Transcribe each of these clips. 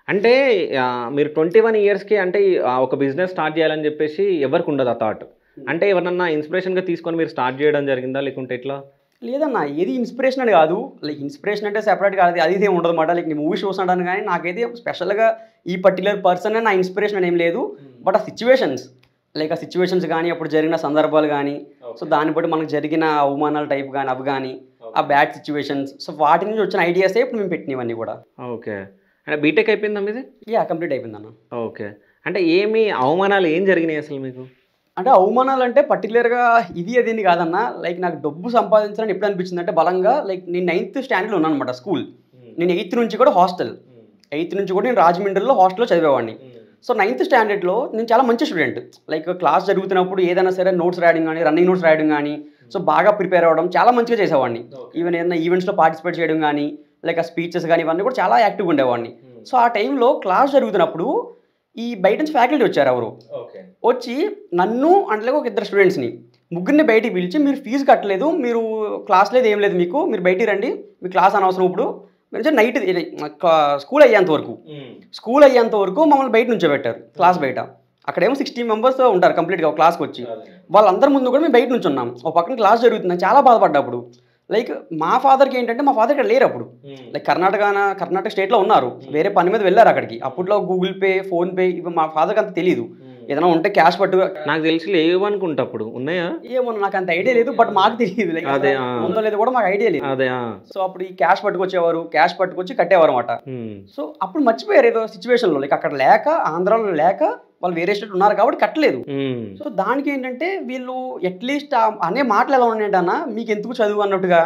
అంటే మీరు 21 ఇయర్స్‌కి అంటే ఒక బిజినెస్ స్టార్ట్ చేయాలని చెప్పేసి ఎవరికి ఉండదు ఆ థాట్. అంటే ఎవరినన్నా ఇన్‌స్పిరేషన్‌గా తీసుకొని మీరు స్టార్ట్ చేయడం జరిగిందా? లేకుంటే ఎట్లా? లేదన్నా ఏది ఇన్స్పిరేషన్ అని కాదు. లైక్ ఇన్స్పిరేషన్ అంటే సెపరేట్‌గా అది ఇది ఏమి ఉండదన్నమాట. లైక్ నేను మూవీస్ చూస్తుంటాను గానీ, నాకైతే స్పెషల్‌గా ఈ పర్టిక్యులర్ పర్సనే నా ఇన్స్పిరేషన్ అని ఏం లేదు. బట్ ఆ సిట్యుయేషన్స్ లైక్ ఆ సిట్యుయేషన్స్ గానీ, అప్పుడు జరిగిన సందర్భాలు గానీ, సో దాన్ని బట్టి మనకు జరిగిన అవమానాల టైప్ గానీ, అవి గానీ, ఆ బ్యాడ్ సిట్యుయేషన్స్ సో వాటి నుంచి వచ్చిన ఐడియాసే ఇప్పుడు మేము పెట్టినవన్నీ కూడా. ఓకే. అంటే బీటెక్ అయిపోయిందా మీది? కంప్లీట్ అయిపోయిందన్న. ఓకే. అంటే ఏమి అవమానాలు ఏం జరిగినాయి అసలు మీకు? అంటే అవమానాలంటే పర్టిక్యులర్‌గా ఇది అది అని కాదన్న. లైక్ నాకు డబ్బు సంపాదించాలని ఎప్పుడు అనిపించిందంటే బలంగా లైక్ నేను 9థ్ స్టాండర్డ్‌లో ఉన్నానన్నమాట స్కూల్. నేను 8థ్ నుంచి కూడా హాస్టల్. 8థ్ నుంచి కూడా నేను రాజమండ్రిలో హాస్టల్‌లో చదివేవాడిని. సో 9థ్ స్టాండర్డ్‌లో నేను చాలా మంచి స్టూడెంట్. లైక్ క్లాస్ జరుగుతున్నప్పుడు ఏదైనా సరే నోట్స్ రాయడం గానీ, రన్నింగ్ నోట్స్ రాయడం గానీ, సో బాగా ప్రిపేర్ అవ్వడం చాలా మంచిగా చేసేవాడిని. ఈవెన్ ఏదైనా ఈవెంట్స్‌లో పార్టిసిపేట్ చేయడం గానీ, లైక్ ఆ స్పీచెస్ గానీ ఇవన్నీ కూడా చాలా యాక్టివ్‌గా ఉండేవాడిని. సో ఆ టైంలో క్లాస్ జరుగుతున్నప్పుడు ఈ బయట నుంచి ఫ్యాకల్టీ వచ్చారు ఎవరో. వచ్చి నన్ను అండ్ ఒక ఇద్దరు స్టూడెంట్స్‌ని ముగ్గురిని బయటికి పిలిచి మీరు ఫీజు కట్టలేదు. మీరు క్లాస్ లేదు ఏం లేదు మీకు. మీరు బయటికి రండి. మీ క్లాస్ అనవసరం ఇప్పుడు. నైట్ స్కూల్ అయ్యేంత వరకు. స్కూల్ అయ్యేంత వరకు మమ్మల్ని బయట నుంచోబెట్టారు క్లాస్ బయట. అక్కడేమో 16 మెంబర్స్ ఉంటారు కంప్లీట్‌గా క్లాస్‌కి వచ్చి. వాళ్ళందరి ముందు కూడా మేము బయట నుంచున్నాం. ఒక పక్కన క్లాస్ జరుగుతుంది. నేను చాలా బాధపడ్డా అప్పుడు. లైక్ మా ఫాదర్‌కి ఏంటంటే మా ఫాదర్ ఇక్కడ లేరు అప్పుడు. లైక్ కర్ణాటక స్టేట్‌లో ఉన్నారు. వేరే పని మీద వెళ్లారు అక్కడికి. అప్పట్లో గూగుల్ పే, ఫోన్‌పే ఇవి మా ఫాదర్‌కి అంత తెలీదు. ఏదైనా ఉంటే క్యాష్ నాకు తెలిసి లేవనుకుంటా అప్పుడు. ఉన్నాయా? ఏమో నాకు అంత ఐడియా లేదు. బట్ మాకు తెలీదు. లైక్ అదే ఉందో లేదో కూడా మాకు ఐడియా లేదు. అదే సో అప్పుడు ఈ క్యాష్ పట్టుకొచ్చేవారు. క్యాష్ పట్టుకొచ్చి కట్టేవారన్నమాట. సో అప్పుడు మర్చిపోయారు ఏదో సిచ్యువేషన్‌లో. లైక్ అక్కడ లేక ఆంధ్రాలో లేక వాళ్ళు వేరే స్టేట్ ఉన్నారు కాబట్టి కట్టలేదు. సో దానికి ఏంటంటే వీళ్ళు అట్‌లీస్ట్ అనే మాటలు ఎలా ఉన్నాయంటే అన్న మీకెందుకు చదువు అన్నట్టుగా.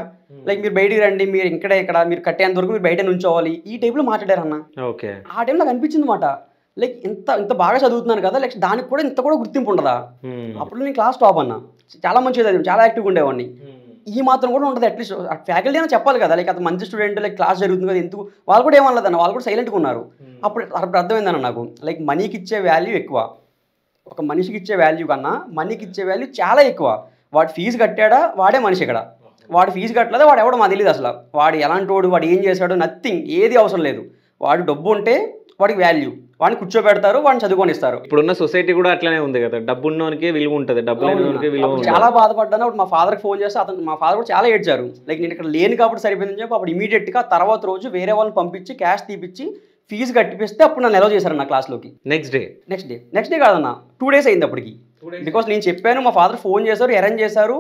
లైక్ మీరు బయటికి రండి. మీరు ఇక్కడ మీరు కట్టేంత వరకు మీరు బయట నుంచోవాలి. ఈ టైప్‌లో మాట్లాడారన్న. ఓకే. ఆ టైంలో నాకు అనిపించింది మాట. లైక్ ఇంత బాగా చదువుతున్నాను కదా! లైక్ దానికి కూడా ఇంత కూడా గుర్తింపు ఉండదా? అప్పుడు నేను క్లాస్ టాప్ అన్న. చాలా మంచిగా చదివాను. చాలా యాక్టివ్‌గా ఉండేవాడిని. ఈ మాత్రం కూడా ఉండదు అట్‌లీస్ట్ ఫ్యాకల్టీ అయినా చెప్పాలి కదా! లైక్ అతను మంచి స్టూడెంట్ లైక్ క్లాస్ జరుగుతుంది కదా! ఎందుకు వాళ్ళు కూడా ఏమనలేదన్న. వాళ్ళు కూడా సైలెంట్‌గా ఉన్నారు. అప్పుడు అర్థమైందన్న నాకు. లైక్ మనీకి ఇచ్చే వాల్యూ ఎక్కువ. ఒక మనిషికి ఇచ్చే వాల్యూ కన్నా మనీకి ఇచ్చే వాల్యూ చాలా ఎక్కువ. వాడు ఫీజు కట్టాడా వాడే మనిషి ఇక్కడ. వాడు ఫీజు కట్టలేదా వాడు ఎవడో మాకు తెలీదు అసలు. వాడు ఎలాంటోడు, వాడు ఏం చేశాడు నథింగ్ ఏది అవసరం లేదు. వాడు డబ్బు ఉంటే వాడికి వాల్యూ. వాడిని కూర్చోబెడతారు, వాడిని చదువుకొనిస్తారు. ఇప్పుడున్న సొసైటీ కూడా అట్లనే ఉంది కదా! డబ్బున్నోనికే విలువ ఉంటది. డబ్బు లేనోనికే విలువ ఉండదు. చాలా బాధపడ్డాను. అప్పుడు మా ఫాదర్‌కి ఫోన్ చేస్తే మా ఫాదర్ కూడా చాలా ఏడ్చారు. లైక్ నేను ఇక్కడ లేను కాబట్టి సరిపోయిందని చెప్పి అప్పుడు ఇమ్మీడియేట్‌గా తర్వాత రోజు వేరే వాళ్ళని పంపించి క్యాష్ తీపిచ్చి ఫీజు కట్టిపిస్తే అప్పుడు నన్ను అలౌ చేశారు నా క్లాస్‌లోకి. నెక్స్ట్ డే కాదన్న 2 డేస్ అయింది అప్పటికి. బికాస్ నేను చెప్పాను మా ఫాదర్ ఫోన్ చేశారు, అరేంజ్ చేశారు.